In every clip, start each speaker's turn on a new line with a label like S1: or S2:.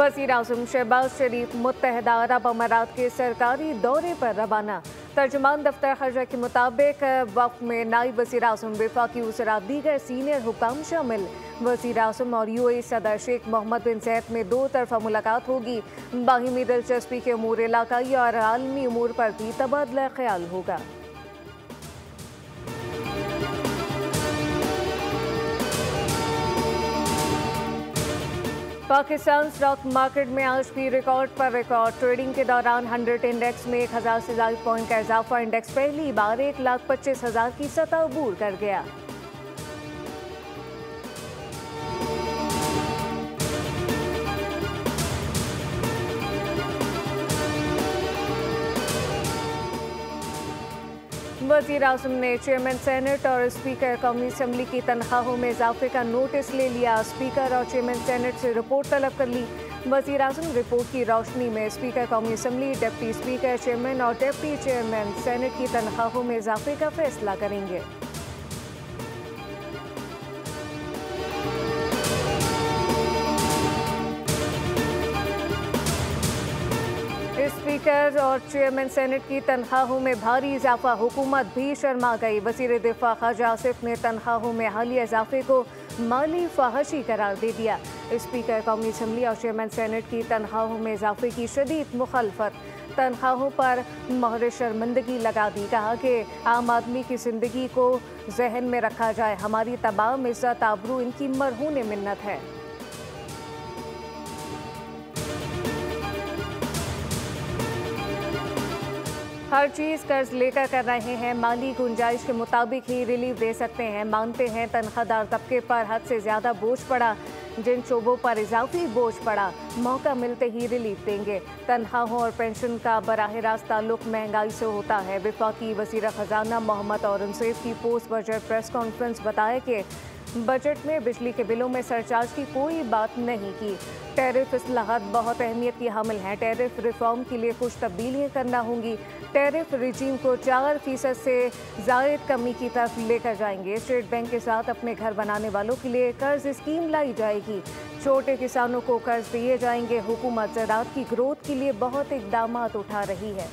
S1: वज़ीर आज़म शहबाज शरीफ मुत्तहदा अरब अमारात के सरकारी दौरे पर रवाना। तर्जुमान दफ्तर खर्जा के मुताबिक वफ़द में नायब वज़ीर आज़म, वफाकी वज़रा, दीगर सीनियर हुकाम शामिल। वज़ीर आज़म और UAE सदर शेख मोहम्मद बिन ज़ायद में दो तरफ़ा मुलाकात होगी। बाहिमी दिलचस्पी के अमूर इलाकाई और आलमी अमूर पर भी तबादला ख्याल होगा। पाकिस्तान स्टॉक मार्केट में आज भी रिकॉर्ड पर रिकॉर्ड। ट्रेडिंग के दौरान 100 इंडेक्स में 1000 से ज़ायद पॉइंट का इजाफा। इंडेक्स पहली बार 1,25,000 की सतह अबूर कर गया। वज़ीर आज़म ने चेयरमैन सेनेट और स्पीकर कौमी असम्बली की तनख्वाहों में इजाफे का नोटिस ले लिया। स्पीकर और चेयरमैन सेनेट से रिपोर्ट तलब कर ली। वज़ीर आज़म रिपोर्ट की रोशनी में स्पीकर कौमी असम्बली, डिप्टी स्पीकर, चेयरमैन और डिप्टी चेयरमैन सेनेट की तनख्वाहों में इजाफे का फैसला करेंगे। स्पीकर और चेयरमैन सेनेट की तनख्वाहों में भारी इजाफा, हुकूमत भी शर्मा गई। वज़ीर दिफा ख्वाजा आसिफ ने तनख्वाहों में हालिया इजाफे को माली फाहशी करार दे दिया। स्पीकर कौमी असम्बली और चेयरमैन सेनेट की तनख्वाहों में इजाफे की शदीद मुखालफत, तनख्वाहों पर मोहर शर्मिंदगी लगा दी। कहा कि आम आदमी की ज़िंदगी को जहन में रखा जाए, हमारी तमाम इज्जत आबरू इनकी मरहून मिन्नत है। हर चीज़ कर्ज लेकर कर रहे हैं, माली गुंजाइश के मुताबिक ही रिलीफ दे सकते हैं। मानते हैं तनख्वाहदार तबके पर हद से ज़्यादा बोझ पड़ा, जिन शोबों पर इजाफी बोझ पड़ा मौका मिलते ही रिलीफ देंगे। तनख्वाहों और पेंशन का बराह रास्त ताल्लुक महंगाई से होता है। वफाकी वज़ीर ख़जाना मोहम्मद औरंगज़ेब की पोस्ट बजट प्रेस कॉन्फ्रेंस बताया कि बजट में बिजली के बिलों में सरचार्ज की कोई बात नहीं की। टैरिफ इस्लाहात बहुत अहमियत की हामिल हैं। टैरिफ रिफॉर्म के लिए कुछ तब्दीलियाँ करना होंगी। टैरिफ रिजीम को 4% से ज़ायद कमी की तरफ लेकर जाएंगे। स्टेट बैंक के साथ अपने घर बनाने वालों के लिए कर्ज स्कीम लाई जाएगी। छोटे किसानों को कर्ज दिए जाएंगे। हुकूमत ज़राअत की ग्रोथ के लिए बहुत इक़दाम उठा रही है।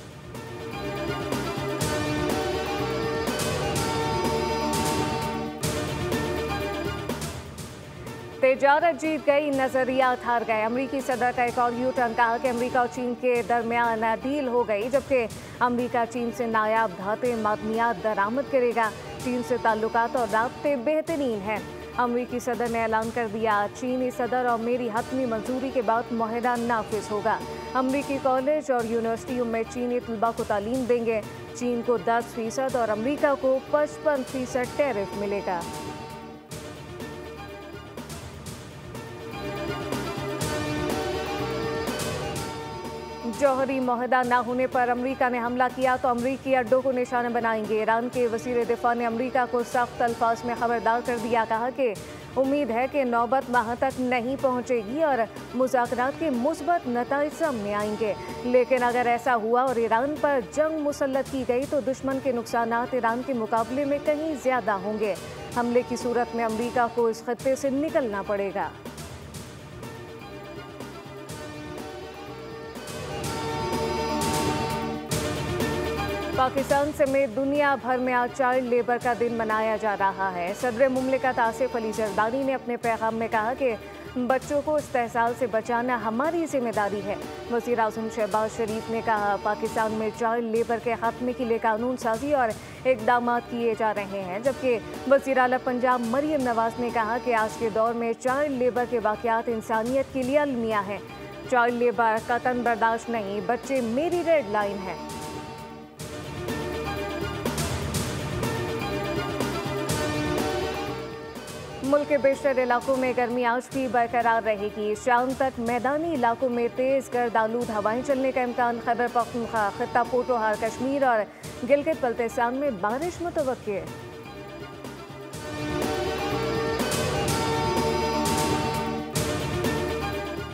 S1: तिजारत जीत गई, नजरियात हार गए। अमरीकी सदर का एक और यू टर्न, कहा कि अमरीका और चीन के दरमियान डील हो गई, जबकि अमरीका चीन से नायाब धाते मादनियात दरामद करेगा। चीन से ताल्लुकात और राब्ते बेहतरीन हैं। अमरीकी सदर ने ऐलान कर दिया, चीनी सदर और मेरी हतमी मंजूरी के बाद मुआहदा नाफिज होगा। अमरीकी कॉलेज और यूनिवर्सिटियों में चीनी तलबा को तालीम देंगे। चीन को 10% और अमरीका को 55% टैरिफ मिलेगा। जौहरी मुआहदा न होने पर अमरीका ने हमला किया तो अमरीकी अड्डों को निशाना बनाएंगे। ईरान के वज़ीर दिफा ने अमरीका को सख्त अल्फाज में खबरदार कर दिया। कहा कि उम्मीद है कि नौबत वहाँ तक नहीं पहुँचेगी और मुज़ाकरात के मुस्बत नताइज सामने आएंगे। लेकिन अगर ऐसा हुआ और ईरान पर जंग मुसल्लत की गई तो दुश्मन के नुकसानात ईरान के मुकाबले में कहीं ज़्यादा होंगे। हमले की सूरत में अमरीका को इस खत्ते से निकलना पड़ेगा। पाकिस्तान समेत दुनिया भर में आज चाइल्ड लेबर का दिन मनाया जा रहा है। सदर मुमलिकत आसिफ अली जरदारी ने अपने पैगाम में कहा कि बच्चों को इस्तेहसाल से बचाना हमारी जिम्मेदारी है। वज़ीर आज़म शहबाज शरीफ ने कहा, पाकिस्तान में चाइल्ड लेबर के खात्मे के लिए कानून साजी और इक़दाम किए जा रहे हैं। जबकि वज़ीर आला पंजाब मरियम नवाज़ ने कहा कि आज के दौर में चाइल्ड लेबर के वाक़यात इंसानियत के लिए अलमिया हैं। चाइल्ड लेबर कतन बर्दाश्त नहीं, बच्चे मेरी रेड लाइन है। मुल्क के बेशतर इलाकों में गर्मी आज भी बरकरार रहेगी। शाम तक मैदानी इलाकों में तेज़ गर्द आलूद हवाएं चलने का इम्कान। खैबर पख्तूनख्वा, खित्ता पोटोहार, कश्मीर और गिलगित बल्तिस्तान में बारिश मुतवक्के।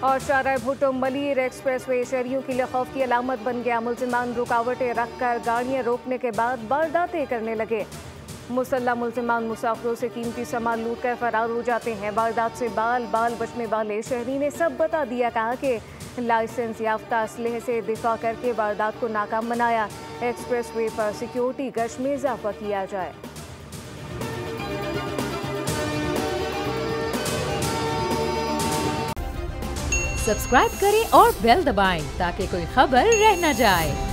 S1: और शाहराह भुट्टो मलीर एक्सप्रेसवे शहरियों के लिए खौफ की अलामत बन गया। मुलजिमान रुकावटें रखकर गाड़ियां रोकने के बाद वारदातें करने लगे। मुसल्लह मुल्ज़िमान मुसाफिरों से कीमती सामान लूट कर फरार हो जाते हैं। वारदात से बाल बाल बचने वाले शहरी ने सब बता दिया। कहा कि लाइसेंस याफ्ता असलहे से दिफा करके वारदात को नाकाम बनाया। एक्सप्रेस वे पर सिक्योरिटी गश्त में इजाफा किया जाए।
S2: सब्सक्राइब करें और बेल दबाएं ताकि कोई खबर रह न जाए।